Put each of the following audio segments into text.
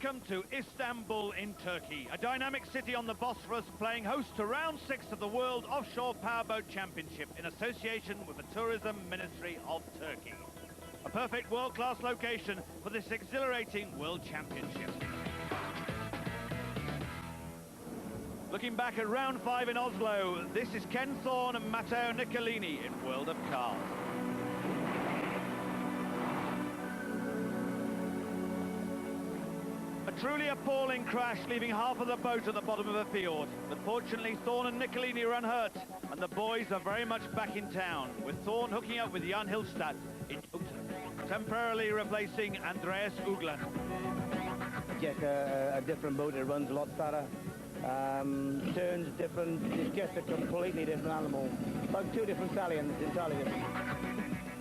Welcome to Istanbul in Turkey, a dynamic city on the Bosphorus playing host to round 6 of the World Offshore Powerboat Championship in association with the Tourism Ministry of Turkey. A perfect world-class location for this exhilarating World Championship. Looking back at round 5 in Oslo, this is Ken Thorne and Matteo Niccolini in World of Cars. A truly appalling crash, leaving half of the boat at the bottom of the field. But fortunately, Thorne and Niccolini are unhurt, and the boys are very much back in town, with Thorne hooking up with Jan Hilstad in Jota, temporarily replacing Andreas Ugland. Just a different boat, it runs a lot fatter. Turns different, it's just a completely different animal. Like two different stallions, entirely different.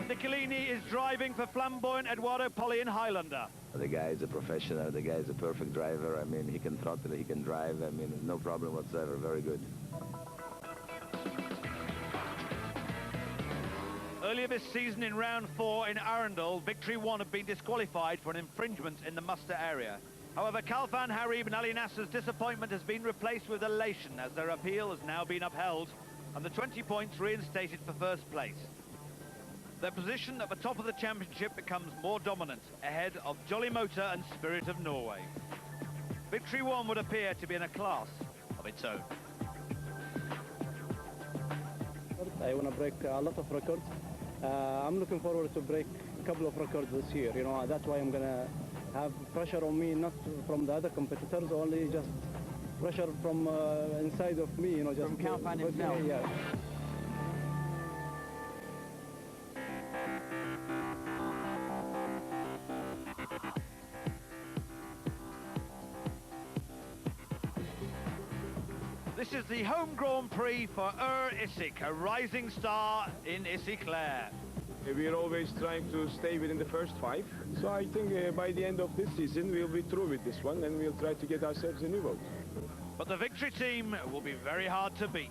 Niccolini is driving for flamboyant Eduardo Polli in Highlander. The guy is a professional, the guy is a perfect driver. I mean, he can throttle, he can drive, I mean, no problem whatsoever, very good. Earlier this season in round 4 in Arundel, Victory 1 had been disqualified for an infringement in the muster area. However, Kalfan Harib and Ali Nasser's disappointment has been replaced with elation as their appeal has now been upheld and the 20 points reinstated for first place. Their position at the top of the championship becomes more dominant, ahead of Jolly Motor and Spirit of Norway. Victory 1 would appear to be in a class of its own. I want to break a lot of records. I'm looking forward to break a couple of records this year. You know, that's why I'm going to have pressure on me, not from the other competitors, only just pressure from inside of me, you know, just from Kalfan himself. Yeah. This is the home Grand Prix for Isik, a rising star in Istiklal. We are always trying to stay within the first 5. So I think by the end of this season we'll be through with this one and we'll try to get ourselves a new boat. But the Victory team will be very hard to beat.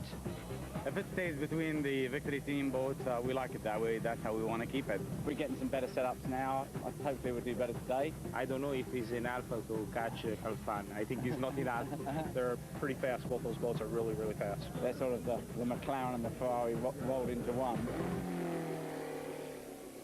If it stays between the Victory team boats, we like it that way. That's how we want to keep it. We're getting some better setups now. Hopefully we'll do better today. I don't know if he's in Alpha to catch Kalfan. I think he's not in Alpha. They're pretty fast. Both those boats are really, really fast. They're sort of the McLaren and the Ferrari rolled into one.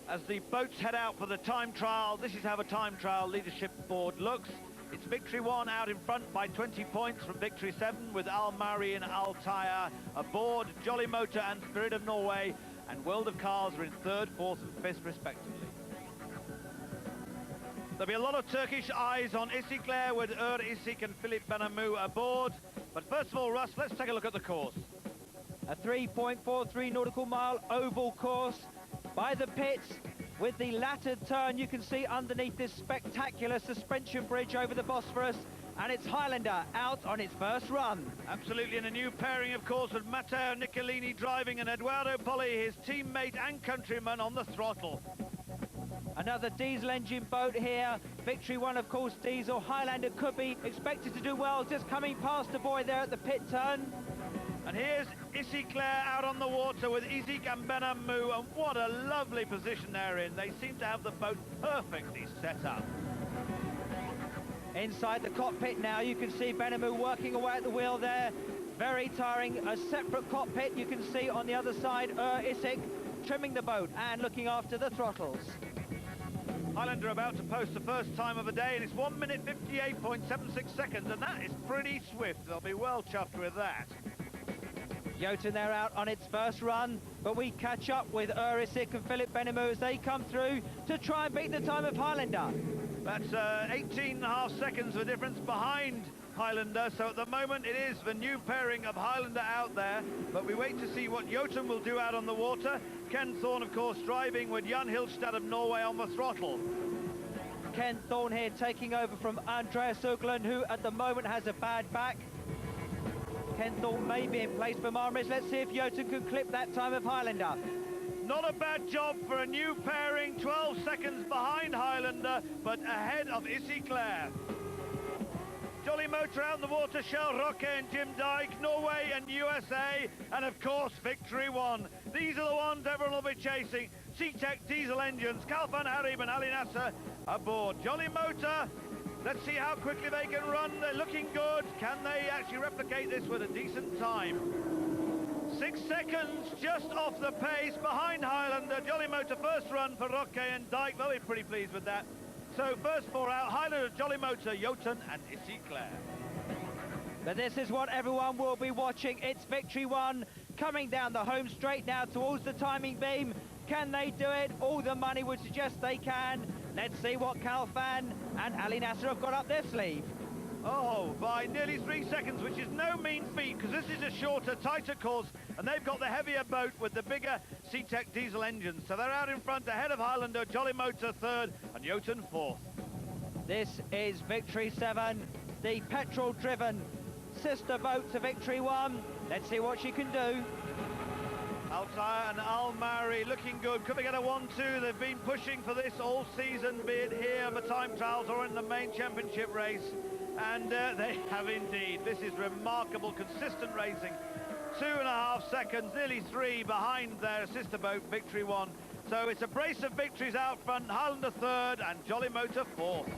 As the boats head out for the time trial, this is how the time trial leadership board looks. It's Victory 1 out in front by 20 points from Victory 7 with Al Mari and Al Taya aboard, Jolly Motor and Spirit of Norway, and World of Cars are in 3rd, 4th and 5th respectively. There'll be a lot of Turkish eyes on Istiklal with Isik and Philip Benamou aboard. But first of all, Russ, let's take a look at the course. A 3.43 nautical mile oval course by the pits. With the lattered turn, you can see underneath this spectacular suspension bridge over the Bosphorus, and it's Highlander out on its first run. Absolutely, and a new pairing, of course, with Matteo Niccolini driving and Eduardo Polli, his teammate and countryman, on the throttle. Another diesel engine boat here. Victory 1, of course, diesel. Highlander could be expected to do well, just coming past the boy there at the pit turn. And here's Istiklal out on the water with Isik and Benamou, and what a lovely position they're in. They seem to have the boat perfectly set up. Inside the cockpit now, you can see Benamou working away at the wheel there. Very tiring. A separate cockpit you can see on the other side. Isik trimming the boat and looking after the throttles. Highlander about to post the first time of the day, and it's 1 minute 58.76 seconds, and that is pretty swift. They'll be well chuffed with that. Jotun there out on its first run, but we catch up with Isik and Philip Benamou as they come through to try and beat the time of Highlander. That's 18.5 seconds the difference behind Highlander, so at the moment it is the new pairing of Highlander out there, but we wait to see what Jotun will do out on the water. Ken Thorne, of course, driving with Jan Hilstad of Norway on the throttle. Ken Thorne here taking over from Andreas Ugland, who at the moment has a bad back. Ken Thorne may be in place for Marmaris. Let's see if Jotun can clip that time of Highlander. Not a bad job for a new pairing, 12 seconds behind Highlander, but ahead of Istiklal. Jolly Motor out in the water, Shell Roque and Jim Dyke, Norway and USA, and of course Victory 1. These are the ones everyone will be chasing. C-Tech diesel engines, Kalfan Harib and Ali Nasser aboard. Jolly Motor Let's see how quickly they can run. They're looking good. Can they actually replicate this with a decent time? 6 seconds just off the pace behind Highlander. Jolly Motor first run for Roque and Dyke. They'll be pretty pleased with that. So first 4 out, Highlander, Jolly Motor, Jotun and Issy Claire. But this is what everyone will be watching. It's Victory 1 coming down the home straight now towards the timing beam. Can they do it? All the money would suggest they can. Let's see what Kalfan and Ali Nasser have got up their sleeve. Oh, by nearly 3 seconds, which is no mean feat, because this is a shorter, tighter course, and they've got the heavier boat with the bigger C-Tech diesel engines. So they're out in front ahead of Highlander, Jolly Motor third, and Jotun fourth. This is Victory 7, the petrol-driven sister boat to Victory 1. Let's see what she can do. Altair and Al-Mari looking good. Could they get a 1-2? They've been pushing for this all season, be it here in the time trials or in the main championship race. And they have indeed. This is remarkable, consistent racing. 2.5 seconds, nearly 3 behind their sister boat, Victory 1. So it's a brace of victories out front. Highlander third and Jolly Motor fourth.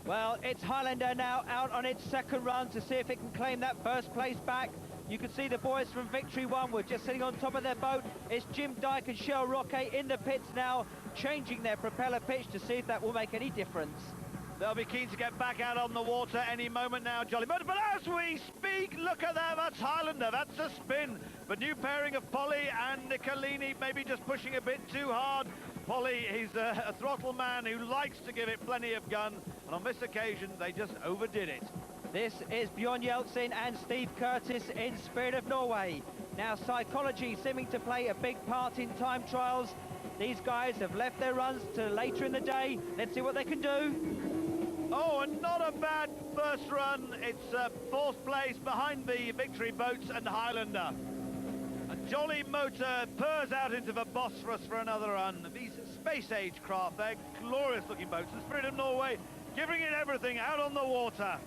Well, it's Highlander now out on its second run to see if it can claim that first place back. You can see the boys from Victory 1 were just sitting on top of their boat. It's Jim Dyke and Shell Roque in the pits now, changing their propeller pitch to see if that will make any difference. They'll be keen to get back out on the water any moment now, Jolly Motor. But as we speak, look at that, that's Highlander, that's a spin. The new pairing of Polly and Nicolini maybe just pushing a bit too hard. Polly, he's a throttle man who likes to give it plenty of gun, and on this occasion, they just overdid it. This is Bjorn Yeltsin and Steve Curtis in Spirit of Norway. Now, psychology seeming to play a big part in time trials. These guys have left their runs to later in the day. Let's see what they can do. Oh, and not a bad first run. It's fourth place behind the Victory boats and Highlander. And Jolly Motor purrs out into the Bosphorus for another run. These space-age craft, they're glorious-looking boats. The Spirit of Norway giving it everything out on the water.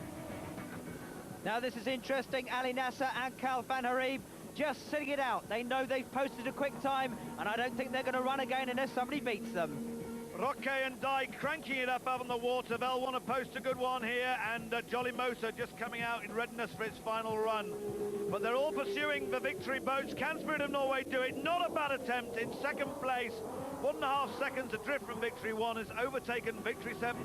Now this is interesting. Ali Nasser and Kalfan Harib just sitting it out. They know they've posted a quick time, and I don't think they're going to run again unless somebody beats them. Roque and Dyke cranking it up on the water. They'll want to post a good one here, and Jolly Motor just coming out in readiness for its final run. But they're all pursuing the Victory boats. Can Spirit of Norway do it? Not a bad attempt in second place. 1.5 seconds adrift from Victory 1 has overtaken Victory 7.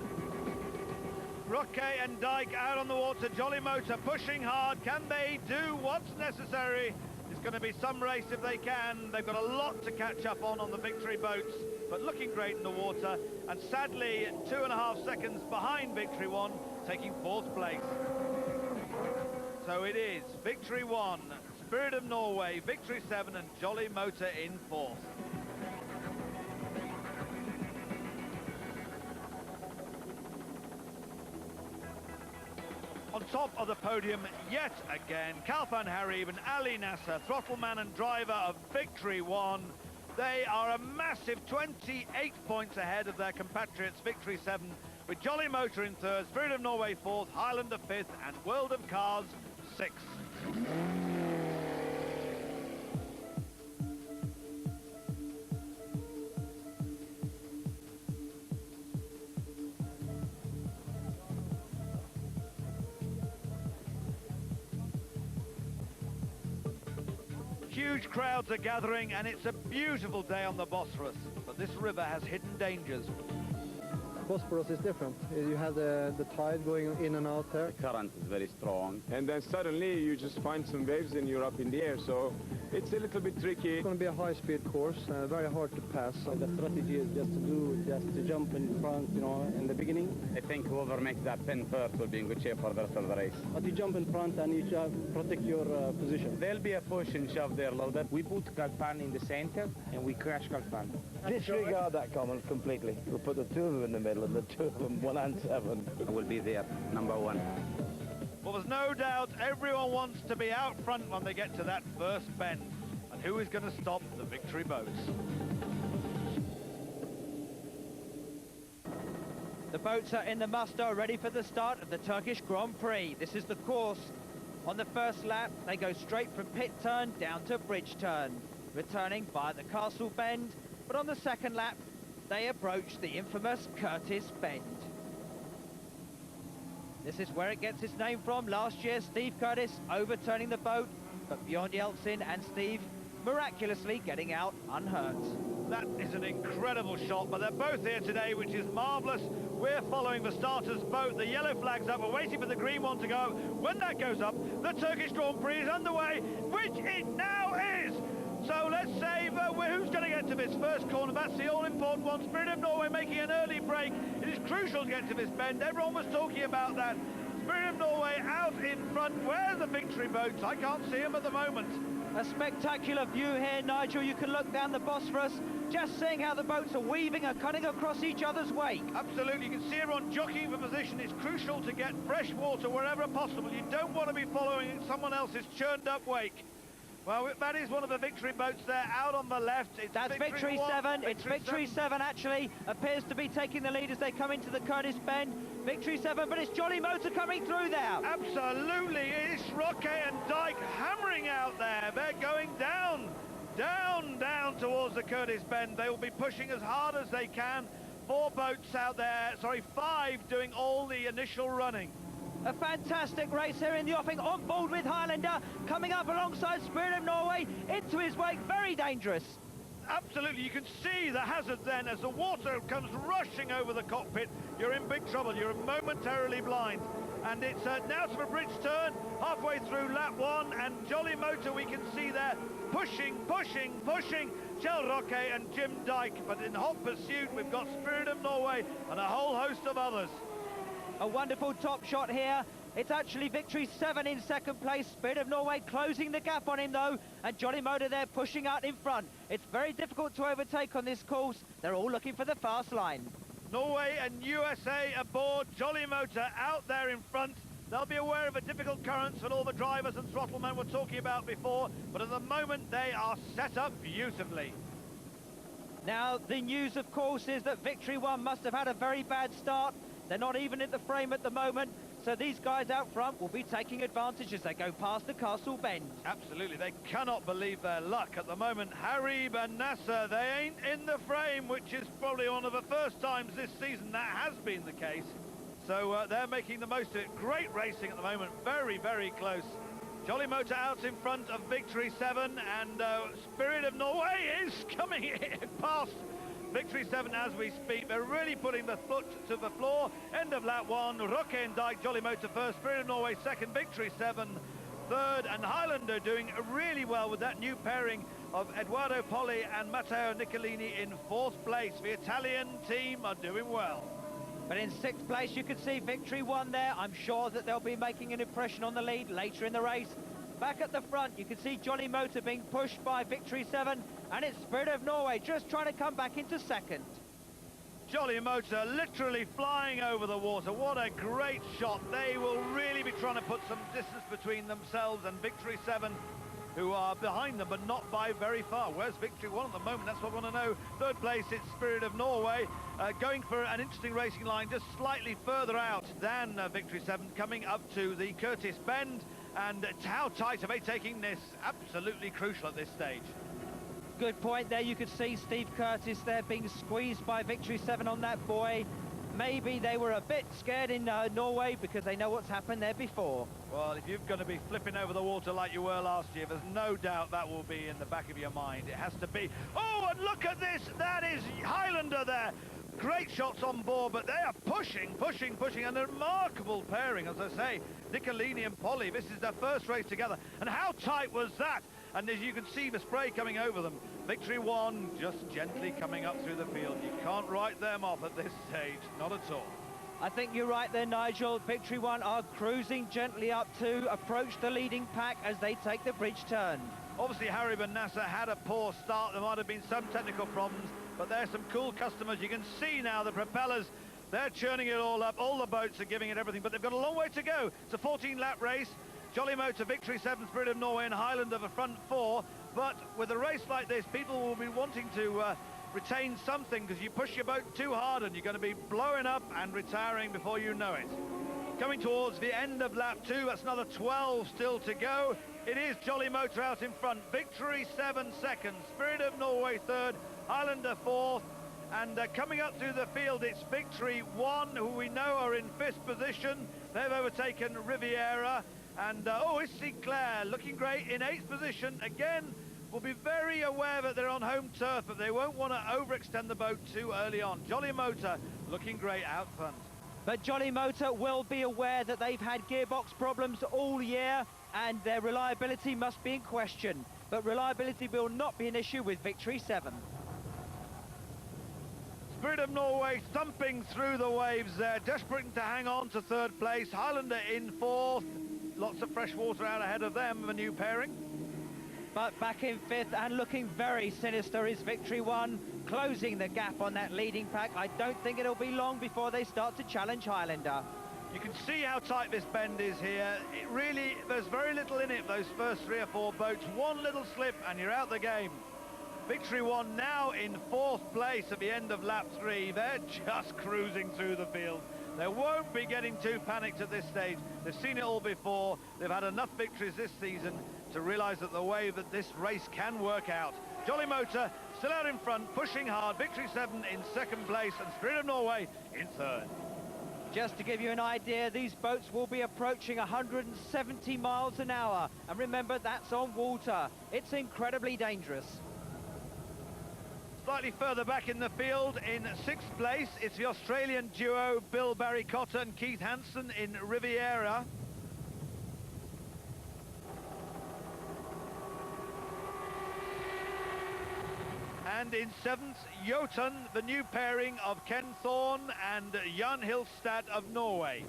Roque and Dyke out on the water. Jolly Motor pushing hard. Can they do what's necessary? It's going to be some race if they can. They've got a lot to catch up on the Victory boats, but looking great in the water. And sadly, 2.5 seconds behind Victory 1, taking fourth place. So it is Victory 1, Spirit of Norway, Victory 7, and Jolly Motor in fourth. On top of the podium, yet again, Kalfan Harib and Ali Nasser, throttleman and driver of Victory 1. They are a massive 28 points ahead of their compatriots, Victory 7, with Jolly Motor in third, Spirit of Norway fourth, Highlander fifth, and World of Cars sixth. Huge crowds are gathering, and it's a beautiful day on the Bosphorus, but this river has hidden dangers. Bosphorus is different. You have the tide going in and out there. The current is very strong. And then suddenly you just find some waves and you're up in the air, so it's a little bit tricky. It's going to be a high-speed course, very hard to pass. The strategy is just to jump in front, you know, in the beginning. I think whoever makes that pin first will be in good shape for the rest of the race. But you jump in front and you protect your position. There'll be a push and shove there, loaded. We put Kalfan in the center and we crash Kalfan. Disregard that comment completely. We'll put the two of them in the middle and the two of them 1 and 7. Will be there, number 1. Well, there's no doubt everyone wants to be out front when they get to that first bend. And who is going to stop the Victory boats? The boats are in the muster, ready for the start of the Turkish Grand Prix. This is the course. On the first lap, they go straight from pit turn down to bridge turn, returning via the Castle Bend. But on the second lap, they approach the infamous Curtis Bend. This is where it gets its name from. Last year, Steve Curtis overturning the boat, but Bjorn Yeltsin and Steve miraculously getting out unhurt. That is an incredible shot, but they're both here today, which is marvellous. We're following the starter's boat. The yellow flag's up. We're waiting for the green one to go. When that goes up, the Turkish Grand Prix is underway, which it now is. So let's save who's going to get to this first corner. That's the all-important one. Spirit of Norway making an early break. It is crucial to get to this bend. Everyone was talking about that. Spirit of Norway out in front. Where are the victory boats? I can't see them at the moment. A spectacular view here, Nigel. You can look down the Bosphorus, just seeing how the boats are weaving and cutting across each other's wake. Absolutely. You can see everyone jockeying for position. It's crucial to get fresh water wherever possible. You don't want to be following someone else's churned up wake. Well, that is one of the victory boats there, out on the left. That's Victory 7. It's Victory 7, actually. Appears to be taking the lead as they come into the Curtis Bend. Victory 7, but it's Jolly Motor coming through there. Absolutely. It's Roque and Dyke hammering out there. They're going down, down towards the Curtis Bend. They will be pushing as hard as they can. 4 boats out there, sorry, 5 doing all the initial running. A fantastic race here in the offing, on board with Highlander, coming up alongside Spirit of Norway, into his wake, very dangerous. Absolutely, you can see the hazard then as the water comes rushing over the cockpit. You're in big trouble, you're momentarily blind. And it's now to a bridge turn, halfway through lap 1, and Jolly Motor we can see there, pushing, Kjell Roque and Jim Dyke. But in hot pursuit, we've got Spirit of Norway and a whole host of others. A wonderful top shot here. It's actually Victory 7 in second place. Spirit of Norway closing the gap on him though, and Jolly Motor there pushing out in front. It's very difficult to overtake on this course. They're all looking for the fast line. Norway and USA aboard, Jolly Motor out there in front. They'll be aware of the difficult currents that all the drivers and throttlemen were talking about before, but at the moment they are set up beautifully. Now the news of course is that Victory 1 must have had a very bad start. They're not even in the frame at the moment, so these guys out front will be taking advantage as they go past the Castle Bend. Absolutely, they cannot believe their luck at the moment. Harib and Nasser, they ain't in the frame, which is probably one of the first times this season that has been the case. So they're making the most of it. Great racing at the moment, very, very close. Jolly Motor out in front of Victory 7, and Spirit of Norway is coming past Victory 7 as we speak. They're really putting the foot to the floor. End of lap 1, Roque and Dyke, Jolly Motor first, Spirit of Norway second, Victory 7 third, and Highlander doing really well with that new pairing of Edoardo Poli and Matteo Nicolini in 4th place. The Italian team are doing well. But in 6th place you can see Victory 1 there. I'm sure that they'll be making an impression on the lead later in the race. Back at the front, you can see Jolly Motor being pushed by Victory 7, and it's Spirit of Norway just trying to come back into second. Jolly Motor literally flying over the water. What a great shot. They will really be trying to put some distance between themselves and Victory 7, who are behind them, but not by very far. Where's Victory 1 at the moment? That's what we want to know. 3rd place, it's Spirit of Norway, going for an interesting racing line, just slightly further out than Victory 7, coming up to the Curtis Bend. And how tight are they taking this? Absolutely crucial at this stage. Good point there. You could see Steve Curtis there being squeezed by Victory 7 on that buoy. Maybe they were a bit scared in Norway because they know what's happened there before. Well, if you're going to be flipping over the water like you were last year, there's no doubt that will be in the back of your mind. It has to be. Oh, and look at this. That is Highlander there. Great shots on board, but they are pushing, and a remarkable pairing, as I say. Nicolini and Poli, this is their first race together. And how tight was that? And as you can see, the spray coming over them. Victory 1 just gently coming up through the field. You can't write them off at this stage, not at all. I think you're right there, Nigel. Victory 1 are cruising gently up to approach the leading pack as they take the bridge turn. Obviously, Harib and Nasser had a poor start. There might have been some technical problems, but there's some cool customers. You can see now the propellers, they're churning it all up. All the boats are giving it everything, but they've got a long way to go. It's a 14-lap race. Jolly Motor, Victory 7, Spirit of Norway and Highlander the front 4. But with a race like this, people will be wanting to retain something, because you push your boat too hard and you're going to be blowing up and retiring before you know it. Coming towards the end of lap 2, that's another 12 still to go. It is Jolly Motor out in front. Victory 7 second, Spirit of Norway 3rd, Highlander 4th. And coming up through the field, it's Victory 1, who we know are in 5th position. They've overtaken Riviera, and Issy Claire looking great in 8th position. Again, will be very aware that they're on home turf, but they won't want to overextend the boat too early on. Jolly Motor looking great out front. But Jolly Motor will be aware that they've had gearbox problems all year, and their reliability must be in question. But reliability will not be an issue with Victory 7. Spirit of Norway thumping through the waves there, desperate to hang on to 3rd place. Highlander in 4th. Lots of fresh water out ahead of them, a new pairing. But back in 5th and looking very sinister is Victory 1, closing the gap on that leading pack. I don't think it'll be long before they start to challenge Highlander. You can see how tight this bend is here. It really, there's very little in it, those first 3 or 4 boats. One little slip and you're out the game. Victory 1 now in 4th place at the end of lap 3. They're just cruising through the field. They won't be getting too panicked at this stage. They've seen it all before. They've had enough victories this season to realise that the way that this race can work out. Jolly Motor still out in front, pushing hard. Victory 7 in 2nd place and Spirit of Norway in 3rd. Just to give you an idea, these boats will be approaching 170 miles an hour. And remember, that's on water. It's incredibly dangerous. Slightly further back in the field, in 6th place, it's the Australian duo Bill Barry-Cotter and Keith Hansen in Riviera. And in 7th, Jotun, the new pairing of Ken Thorne and Jan Hilstad of Norway.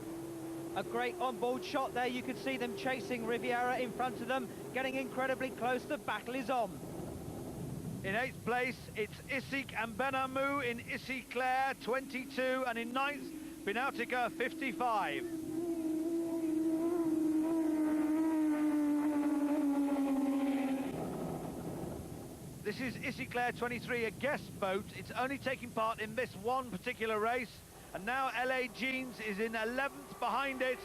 A great onboard shot there. You can see them chasing Riviera in front of them, getting incredibly close. The battle is on. In 8th place, it's Isik and Benamou in Issy Claire, 22, and in 9th, Binautica, 55. This is Issy Claire 23, a guest boat. It's only taking part in this one particular race, and now LA Jeans is in 11th behind it.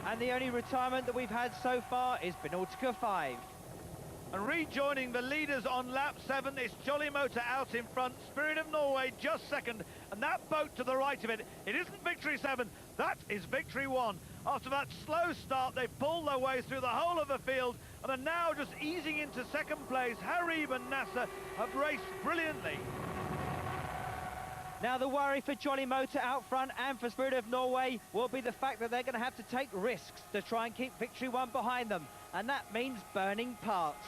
And the only retirement that we've had so far is Binautica 5. And rejoining the leaders on lap 7, it's Jolly Motor out in front, Spirit of Norway just 2nd, and that boat to the right of it, it isn't Victory 7, that is Victory 1. After that slow start, they've pulled their way through the whole of the field and are now just easing into 2nd place. Harib and Nasser have raced brilliantly. Now the worry for Jolly Motor out front and for Spirit of Norway will be the fact that they're going to have to take risks to try and keep Victory 1 behind them, and that means burning parts.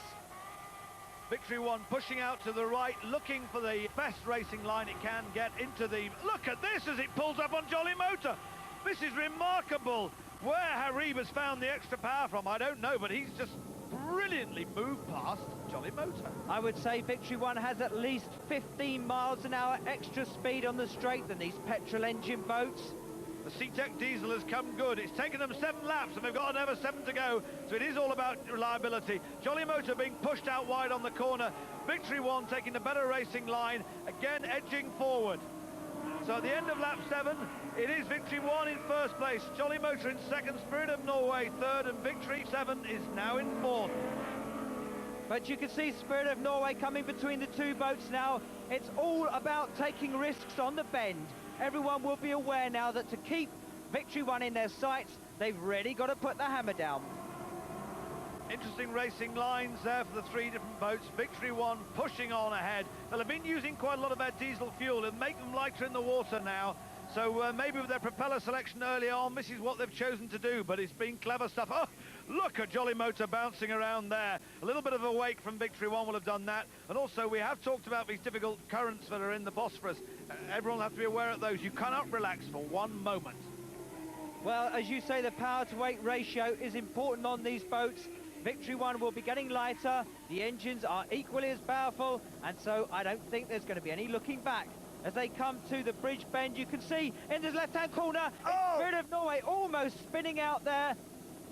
Victory 1 pushing out to the right, looking for the best racing line it can get into the... Look at this as it pulls up on Jolly Motor. This is remarkable. Where Harib has found the extra power from, I don't know, but he's just brilliantly moved past Jolly Motor. I would say Victory 1 has at least 15 miles an hour extra speed on the straight than these petrol engine boats. The C-Tech diesel has come good. It's taken them 7 laps and they've got another 7 to go. So it is all about reliability. Jolly Motor being pushed out wide on the corner. Victory 1 taking the better racing line. Again, edging forward. So at the end of lap 7, it is Victory 1 in 1st place. Jolly Motor in 2nd. Spirit of Norway 3rd. And Victory 7 is now in 4th. But you can see Spirit of Norway coming between the 2 boats now. It's all about taking risks on the bend. Everyone will be aware now that to keep Victory 1 in their sights, they've really got to put the hammer down. Interesting racing lines there for the 3 different boats. Victory 1 pushing on ahead. They'll have been using quite a lot of their diesel fuel. It'll make them lighter in the water now. So maybe with their propeller selection early on, this is what they've chosen to do, but it's been clever stuff. Oh, look at Jolly Motor bouncing around there. A little bit of a wake from Victory 1 will have done that. And also, we have talked about these difficult currents that are in the Bosphorus. Everyone will have to be aware of those. You cannot relax for one moment. Well, as you say, the power-to-weight ratio is important on these boats. Victory 1 will be getting lighter. The engines are equally as powerful, and so I don't think there's going to be any looking back. As they come to the bridge bend, you can see in this left-hand corner, Spirit of Norway almost spinning out there.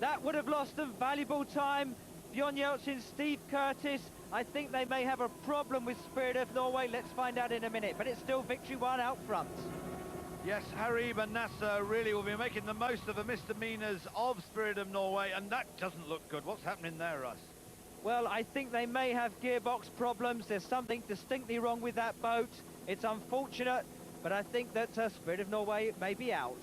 That would have lost them valuable time. Bjorn Yeltsin, Steve Curtis, I think they may have a problem with Spirit of Norway. Let's find out in a minute, but it's still Victory 1 out front. Yes, Harib and Nasser really will be making the most of the misdemeanors of Spirit of Norway, and that doesn't look good. What's happening there, Russ? Well, I think they may have gearbox problems. There's something distinctly wrong with that boat. It's unfortunate, but I think that Spirit of Norway may be out.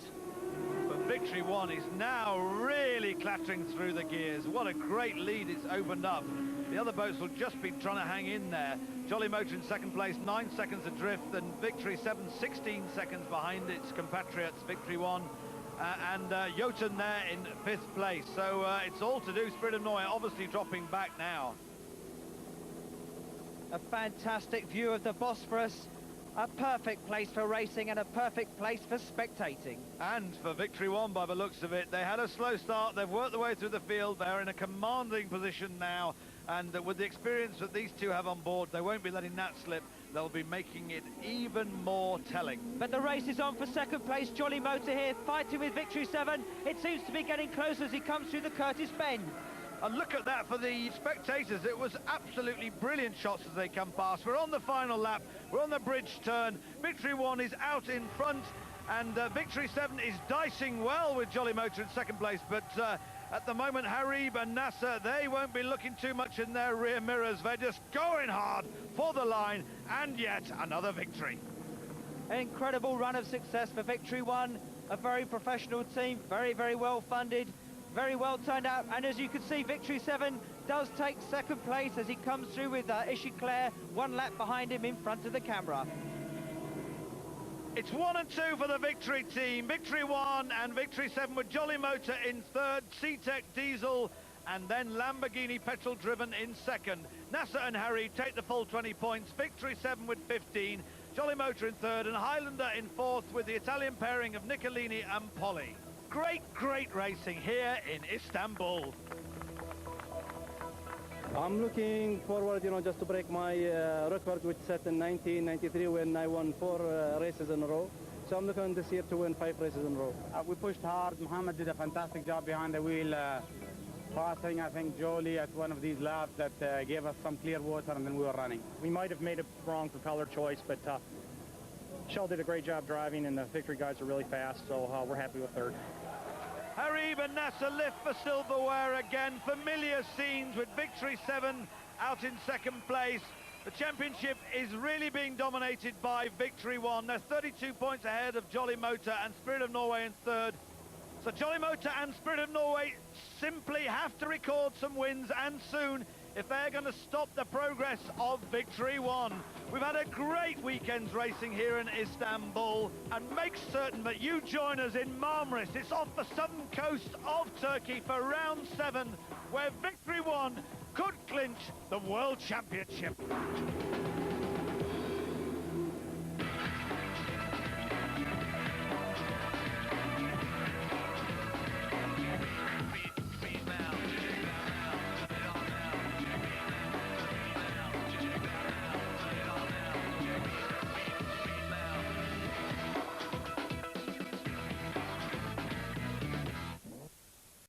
But Victory One is now really clattering through the gears. What a great lead it's opened up. The other boats will just be trying to hang in there. Jolly Motor in second place, 9 seconds adrift, and Victory 7, 16 seconds behind its compatriots, Victory One. And Jotun there in 5th place. So it's all to do. Spirit of Norway obviously dropping back now. A fantastic view of the Bosphorus. A perfect place for racing and a perfect place for spectating. And for Victory One, by the looks of it, they had a slow start. They've worked their way through the field. They're in a commanding position now. And with the experience that these two have on board, they won't be letting that slip. They'll be making it even more telling. But the race is on for second place. Jolly Motor here, fighting with Victory 7. It seems to be getting closer as he comes through the Curtis Bend. And look at that for the spectators. It was absolutely brilliant shots as they come past. We're on the final lap. We're on the bridge turn. Victory One is out in front. And Victory 7 is dicing well with Jolly Motor in second place. But at the moment, Harib and Nasser, they won't be looking too much in their rear mirrors. They're just going hard for the line. And yet another victory. An incredible run of success for Victory One. A very professional team, very, very well funded. Very well turned out, and as you can see, Victory 7 does take second place as he comes through with Ishiclair 1 lap behind him in front of the camera. It's 1 and 2 for the Victory team. Victory 1 and Victory 7 with Jolly Motor in third, C-Tech Diesel, and then Lamborghini petrol driven in second. Nasser and Harry take the full 20 points. Victory 7 with 15, Jolly Motor in third, and Highlander in fourth with the Italian pairing of Nicolini and Polly. Great racing here in Istanbul. I'm looking forward, just to break my record, which set in 1993 when I won 4 races in a row. So I'm looking this year to win 5 races in a row. We pushed hard. Mohammed did a fantastic job behind the wheel, passing, I think, Jolie at one of these laps that gave us some clear water, and then we were running. We might have made a wrong propeller choice, but Shell did a great job driving, and the Victory guys are really fast, so we're happy with third. Harib and Nasser lift for silverware again. Familiar scenes with Victory 7 out in second place. The championship is really being dominated by Victory 1. They're 32 points ahead of Jolly Motor and Spirit of Norway in third. So Jolly Motor and Spirit of Norway simply have to record some wins, and soon, if they're going to stop the progress of Victory 1. We've had a great weekend's racing here in Istanbul, and make certain that you join us in Marmaris. It's off the southern coast of Turkey for round 7, where Victory 1 could clinch the World Championship.